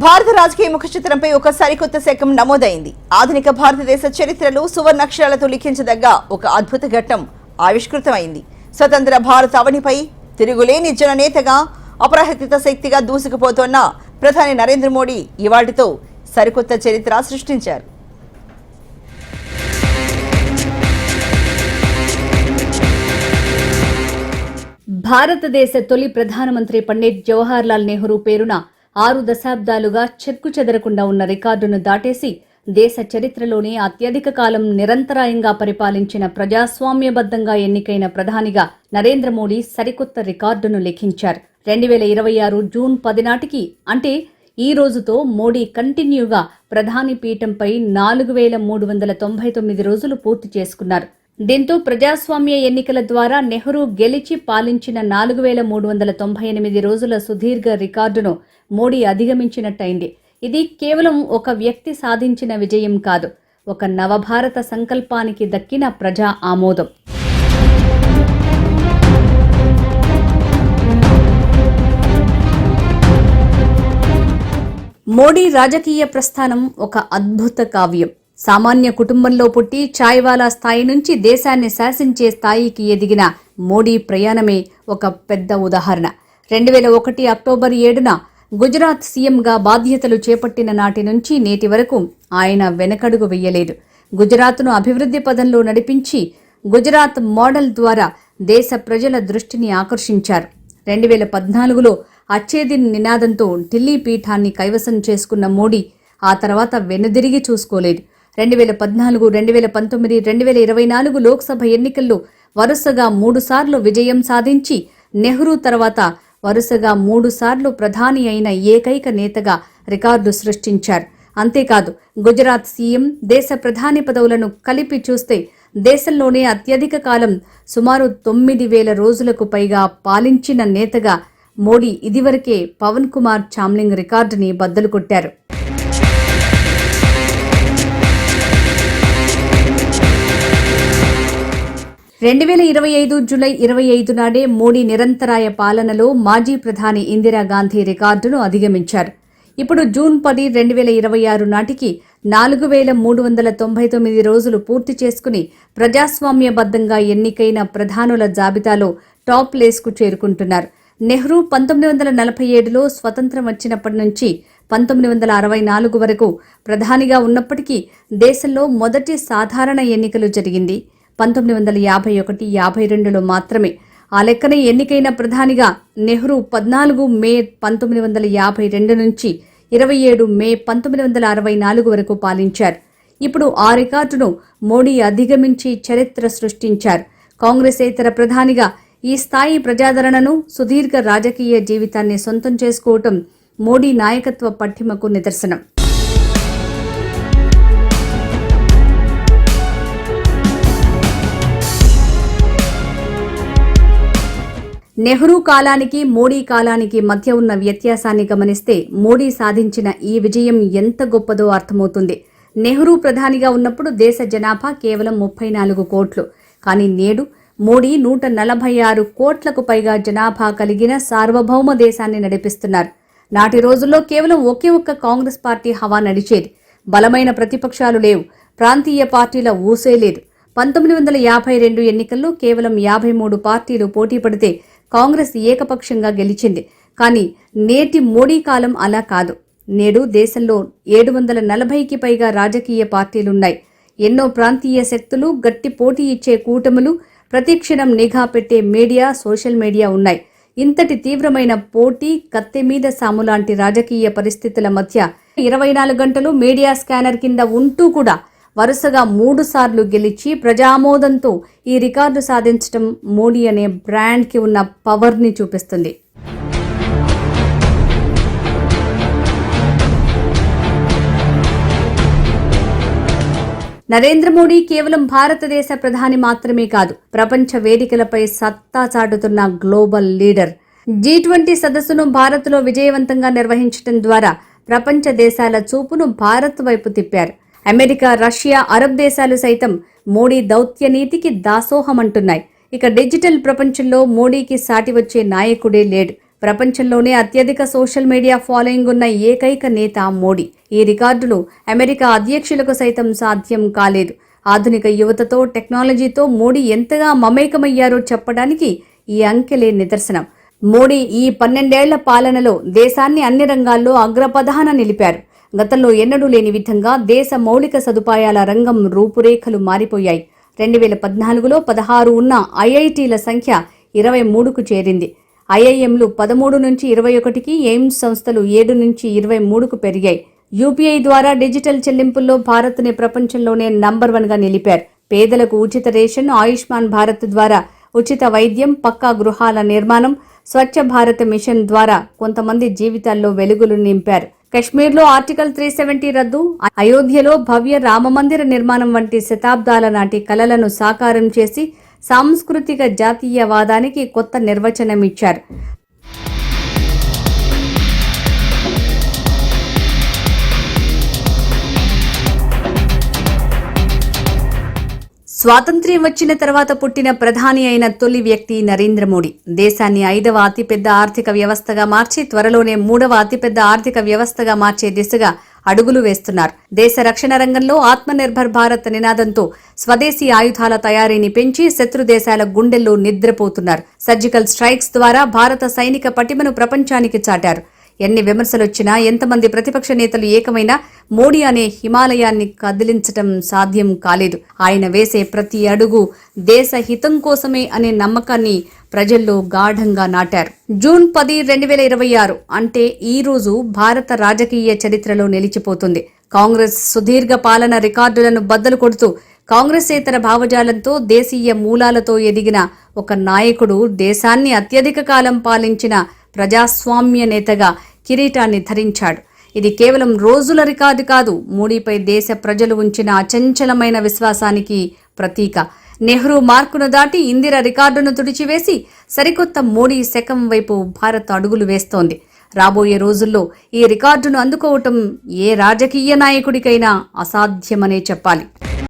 భారత రాజకీయ ముఖ చిత్రంపై ఒక సరికొత్త శకం నమోదైంది. ఆధునిక భారతదేశ చరిత్రలో సువర్ణాక్షరాలతో లిఖించదగ్గ ఒక అద్భుత ఘట్టం ఆవిష్కృతమైంది. స్వతంత్ర భారత అవనిపై తిరుగులేని జననేతగా అప్రహతిత శక్తిగా దూసుకుపోతున్న ప్రధాని నరేంద్ర మోడీ ఇవాటితో సరికొత్త చరిత్ర సృష్టించారు. భారతదేశ తొలి ప్రధానమంత్రి పండిట్ జవహర్ లాల్ నెహ్రూ పేరున 6 దశాబ్దాలుగా చెక్కు చెదరకుండా ఉన్న రికార్డును దాటేసి దేశ చరిత్రలోనే అత్యధిక కాలం నిరంతరాయంగా పరిపాలించిన ప్రజాస్వామ్యబద్ధంగా ఎన్నికైన ప్రధానిగా నరేంద్ర మోడీ సరికొత్త రికార్డును లిఖించారు. 2026 జూన్ 10 నాటికి అంటే ఈ రోజుతో మోడీ కంటిన్యూగా ప్రధాని పీఠంపై 4399 రోజులు పూర్తి చేసుకున్నారు. దీంతో ప్రజాస్వామ్య ఎన్నికల ద్వారా నెహ్రూ గెలిచి పాలించిన 4398 రోజుల సుదీర్ఘ రికార్డును మోడీ అధిగమించినట్టయింది. ఇది కేవలం ఒక వ్యక్తి సాధించిన విజయం కాదు, ఒక నవభారత సంకల్పానికి దక్కిన ప్రజా ఆమోదం. మోడీ రాజకీయ ప్రస్థానం ఒక అద్భుత కావ్యం. సామాన్య కుటుంబంలో పుట్టి చాయ్వాలా స్థాయి నుంచి దేశాన్ని శాసించే స్థాయికి ఎదిగిన మోడీ ప్రయాణమే ఒక పెద్ద ఉదాహరణ. 2001 అక్టోబర్ 7న గుజరాత్ సీఎంగా బాధ్యతలు చేపట్టిన నాటి నుంచి నేటి వరకు ఆయన వెనకడుగు వెయ్యలేదు. గుజరాత్ను అభివృద్ధి పదంలో నడిపించి గుజరాత్ మోడల్ ద్వారా దేశ ప్రజల దృష్టిని ఆకర్షించారు. 2014లో అచ్చేదిన్ నినాదంతో ఢిల్లీ పీఠాన్ని కైవసం చేసుకున్న మోడీ ఆ తర్వాత వెనుదిరిగి చూసుకోలేదు. 2014, 2019, 2024 లోక్సభ ఎన్నికల్లో వరుసగా 3 సార్లు విజయం సాధించి నెహ్రూ తర్వాత వరుసగా 3 సార్లు ప్రధాని అయిన ఏకైక నేతగా రికార్డు సృష్టించారు. అంతేకాదు గుజరాత్ సీఎం, దేశ ప్రధాని పదవులను కలిపి చూస్తే దేశంలోనే అత్యధిక కాలం సుమారు 9000 రోజులకు పైగా పాలించిన నేతగా మోడీ ఇదివరకే పవన్ కుమార్ చామ్లింగ్ రికార్డుని బద్దలు కొట్టారు. 2025 జూలై 25 నాడే మోడీ నిరంతరాయ పాలనలో మాజీ ప్రధాని ఇందిరాగాంధీ రికార్డును అధిగమించారు. ఇప్పుడు జూన్ 10, 2026 నాటికి 4399 రోజులు పూర్తి చేసుకుని ప్రజాస్వామ్యబద్ధంగా ఎన్నికైన ప్రధానుల జాబితాలో టాప్ ప్లేస్కు చేరుకుంటున్నారు. నెహ్రూ 1947లో స్వతంత్రం వచ్చినప్పటి నుంచి 1964 వరకు ప్రధానిగా ఉన్నప్పటికీ దేశంలో మొదటి సాధారణ ఎన్నికలు జరిగింది 1951, 52లో మాత్రమే. ఆ లెక్కన ఎన్నికైన ప్రధానిగా నెహ్రూ 14 మే 1952 నుంచి 27 మే 1964 వరకు పాలించారు. ఇప్పుడు ఆ రికార్డును మోడీ అధిగమించి చరిత్ర సృష్టించారు. కాంగ్రెసేతర ప్రధానిగా ఈ స్థాయి ప్రజాదరణను, సుదీర్ఘ రాజకీయ జీవితాన్ని సొంతం చేసుకోవటం మోడీ నాయకత్వ పట్టిమకు నిదర్శనం. నెహ్రూ కాలానికి మోడీ కాలానికి మధ్య ఉన్న వ్యత్యాసాన్ని గమనిస్తే మోడీ సాధించిన ఈ విజయం ఎంత గొప్పదో అర్థమవుతుంది. నెహ్రూ ప్రధానిగా ఉన్నప్పుడు దేశ జనాభా కేవలం 34 కోట్లు. కానీ నేడు మోడీ 146 కోట్లకు పైగా జనాభా కలిగిన సార్వభౌమ దేశాన్ని నడిపిస్తున్నారు. నాటి రోజుల్లో కేవలం ఒకే ఒక్క కాంగ్రెస్ పార్టీ హవా నడిచేది. బలమైన ప్రతిపక్షాలు లేవు, ప్రాంతీయ పార్టీల ఊసే లేదు. 1952 ఎన్నికల్లో కేవలం 53 పార్టీలు పోటీ పడితే కాంగ్రెస్ ఏకపక్షంగా గెలిచింది. కానీ నేటి మోడీ కాలం అలా కాదు. నేడు దేశంలో 740కి పైగా రాజకీయ పార్టీలున్నాయి. ఎన్నో ప్రాంతీయ శక్తులు, గట్టి పోటీ ఇచ్చే కూటములు, ప్రతిక్షణం నిఘా పెట్టే మీడియా, సోషల్ మీడియా ఉన్నాయి. ఇంతటి తీవ్రమైన పోటీ, కత్తె మీద సాము లాంటి రాజకీయ పరిస్థితుల మధ్య 24 గంటలు మీడియా స్కానర్ కింద ఉంటూ కూడా వరుసగా 3 సార్లు గెలిచి ప్రజామోదంతో ఈ రికార్డు సాధించడం మోడీ అనే బ్రాండ్కి ఉన్న పవర్ని చూపిస్తుంది. నరేంద్ర మోడీ కేవలం భారతదేశ ప్రధాని మాత్రమే కాదు, ప్రపంచ వేదికలపై సత్తా చాటుతున్న గ్లోబల్ లీడర్. G20 సదస్సును భారత్లో విజయవంతంగా నిర్వహించడం ద్వారా ప్రపంచ దేశాల చూపును భారత్ వైపు తిప్పారు. అమెరికా, రష్యా, అరబ్ దేశాలు సైతం మోడీ దౌత్య నీతికి దాసోహమంటున్నాయి. ఇక డిజిటల్ ప్రపంచంలో మోడీకి సాటి వచ్చే నాయకుడే లేడు. ప్రపంచంలోనే అత్యధిక సోషల్ మీడియా ఫాలోయింగ్ ఉన్న ఏకైక నేత మోడీ. ఈ రికార్డులు అమెరికా అధ్యక్షులకు సైతం సాధ్యం కాలేదు. ఆధునిక యువతతో, టెక్నాలజీతో మోడీ ఎంతగా మమేకమయ్యారో చెప్పడానికి ఈ అంకెలే నిదర్శనం. మోడీ ఈ 12 ఏళ్ల పాలనలో దేశాన్ని అన్ని రంగాల్లో అగ్రపథాన నిలిపారు. గతంలో ఎన్నడూ లేని విధంగా దేశ మౌలిక సదుపాయాల రంగం రూపురేఖలు మారిపోయాయి. 2014లో 16 ఉన్న ఐఐటీల సంఖ్య 23కు చేరింది. ఐఐఎంలు 13 నుంచి 21కి, ఎయిమ్స్ సంస్థలు 7 నుంచి 23కు పెరిగాయి. యూపీఐ ద్వారా డిజిటల్ చెల్లింపుల్లో భారత్ని ప్రపంచంలోనే నంబర్ 1గా నిలిపారు. పేదలకు ఉచిత రేషన్, ఆయుష్మాన్ భారత్ ద్వారా ఉచిత వైద్యం, పక్కా గృహాల నిర్మాణం, స్వచ్ఛ భారత్ మిషన్ ద్వారా కొంతమంది జీవితాల్లో వెలుగులు నింపారు. కశ్మీర్లో ఆర్టికల్ 370 రద్దు, అయోధ్యలో భవ్య రామమందిర నిర్మాణం వంటి శతాబ్దాల నాటి కలలను సాకారం చేసి సాంస్కృతిక జాతీయవాదానికి కొత్త నిర్వచనం ఇచ్చారు. స్వాతంత్ర్యం వచ్చిన తర్వాత పుట్టిన ప్రధాని అయిన తొలి వ్యక్తి నరేంద్ర మోడీ. దేశాన్ని 5వ అతిపెద్ద ఆర్థిక వ్యవస్థగా మార్చి త్వరలోనే 3వ అతిపెద్ద ఆర్థిక వ్యవస్థగా మార్చే దిశగా అడుగులు వేస్తున్నారు. దేశ రక్షణ రంగంలో ఆత్మనిర్భర్ భారత్ నినాదంతో స్వదేశీ ఆయుధాల తయారీని పెంచి శత్రు దేశాల గుండెల్లో నిద్రపోతున్నారు. సర్జికల్ స్ట్రైక్స్ ద్వారా భారత సైనిక పటిమను ప్రపంచానికి చాటారు. ఎన్ని విమర్శలొచ్చినా, ఎంతమంది ప్రతిపక్ష నేతలు ఏకమైనా మోడీ అనే హిమాలయాన్ని కదిలించటం సాధ్యం కాలేదు. ఆయన వేసే ప్రతి అడుగు దేశ హితం కోసమే అనే నమ్మకాన్ని ప్రజల్లో గాఢంగా నాటారు. జూన్ 10, 2026 అంటే ఈ రోజు భారత రాజకీయ చరిత్రలో నిలిచిపోతుంది. కాంగ్రెస్ సుదీర్ఘ పాలన రికార్డులను బద్దలు కొడుతూ కాంగ్రెసేతర భావజాలంతో, దేశీయ మూలాలతో ఎదిగిన ఒక నాయకుడు దేశాన్ని అత్యధిక కాలం పాలించిన ప్రజాస్వామ్య నేతగా కిరీటాన్ని ధరించాడు. ఇది కేవలం రోజుల రికార్డు కాదు, మోడీపై దేశ ప్రజలు ఉంచిన అచంచలమైన విశ్వాసానికి ప్రతీక. నెహ్రూ మార్కును దాటి ఇందిర రికార్డును తుడిచివేసి సరికొత్త మోడీ శకం వైపు భారత్ అడుగులు వేస్తోంది. రాబోయే రోజుల్లో ఈ రికార్డును అందుకోవటం ఏ రాజకీయ నాయకుడికైనా అసాధ్యమనే చెప్పాలి.